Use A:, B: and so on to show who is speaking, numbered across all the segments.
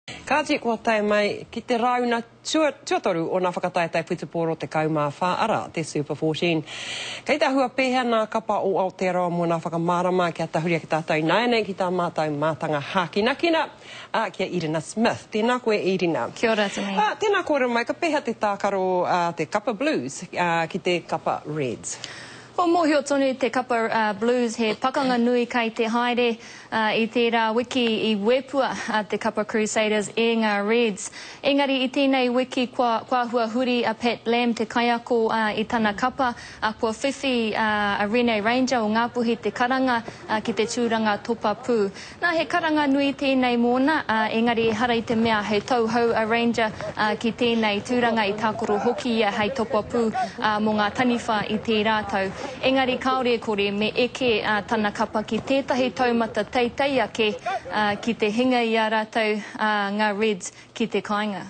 A: Kāji kua tae mai ki te rauna tuatoru o nā whakataitai Putaporo te kaumā whaara, te Super 14. Kei tā hua pēhea nā kapa o Aotearoa mō nā whakamārama kia tahuria ki tātou naenei ki tā mātou mātanga hākinakina, kia Irina Smith. Tēnā koe Irina.
B: Kia ora te mei.
A: Tēnā koe mai, ka pēhea te tākaro te kapa blues ki te kapa reds.
B: Ko mōhio tonu te kapa blues he pakanga nui kai te haere I tērā wiki I wepua te kapa Crusaders e ngā Reds. Engari I tēnei wiki kua hua huri a Pat Lam te kaiako I tana kapa kua whiwhi a Rene Ranger o Ngāpuhi te karanga ki te tūranga topa pū. Nā he karanga nui tēnei mōna, engari e hara I te mea hei tauhau a Ranger ki tēnei tūranga I tākoro hoki ia hei topa pū mō ngā taniwha I tē rātou. Engari kaore kore me eke tana kapa ki tētahi taumata teitei ake ki te hinga I a rātou ngā Reds ki te kāinga.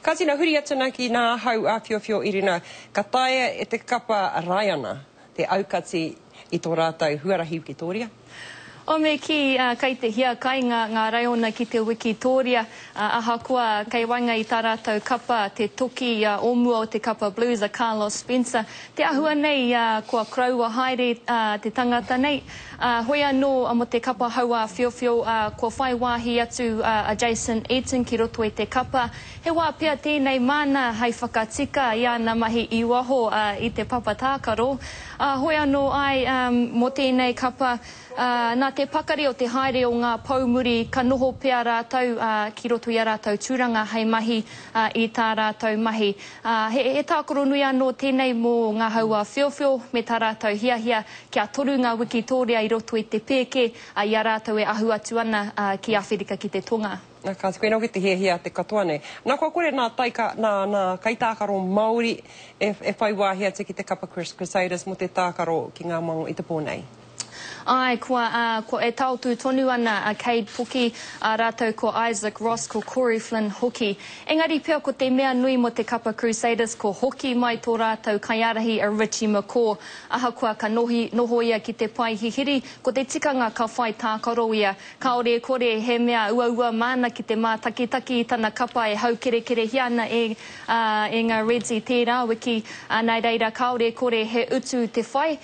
A: Ka tina huri atuna ki nā hau a whiowhio Irina, ka taia e te kapa Raiana, te aukati I tō rātou huarahi Victoria?
B: O me ki kei te hia kainga ngā raiona ki te Wikitoria, ahakoa kei wainga I tā rātou kapa te toki omua o te kapa blues a Carlos Spencer. Te ahua nei kua kraua haere te tangata nei. Hoi anō mo te kapa haua whiowhio kua whai wāhi atu a Jason Eaton ki roto I te kapa. He wā pia tēnei mana hei whakatika I ana mahi I waho I te papa tākaro. Hoi anō ai mo tēnei kapa nā te pakari o te haere o ngā paumuri ka noho pia rātou ki roto I a rātou tūranga hei mahi I tā rātou mahi. He tākoro nui anō tēnei mō ngā haua whiowhio me tā rātou hiahia kia toru ngā Wikitoria I roto I te pēke I a rātou e ahu atu ana ki Awherika ki te tonga.
A: Ka te koe nau ki te hiahia te katoa nei. Nā kua kore nā kaitākaro Māori e whai wāhi atu ki te kapa Crusaders mo te tākaro ki ngā mango I te pōnei.
B: Ai, kua e tautu tonu ana Cade Puki, rātou ko Isaac Ross, ko Corey Flynn hoki. Engari pia ko te mea nui mo te kapa Crusaders ko hoki mai tō rātou kaiarahi a Richie McCaw. Ahakoa ka noho ia ki te pai hihiri, ko te tikanga ka whai tākaro ia. Kaore kore he mea ua mana ki te mā takitaki I tana kapa e hau kere hiana e ngā Reds I tērā wiki. Nei reira kaore kore he utu te whai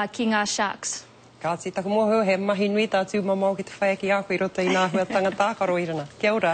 B: ki ngā Sharks.
A: Kāti, taku mōhau he mahi nui tātū mamau ki te whai ki a koe I roto I nā hua tanga tākaro Irina. Kia ora.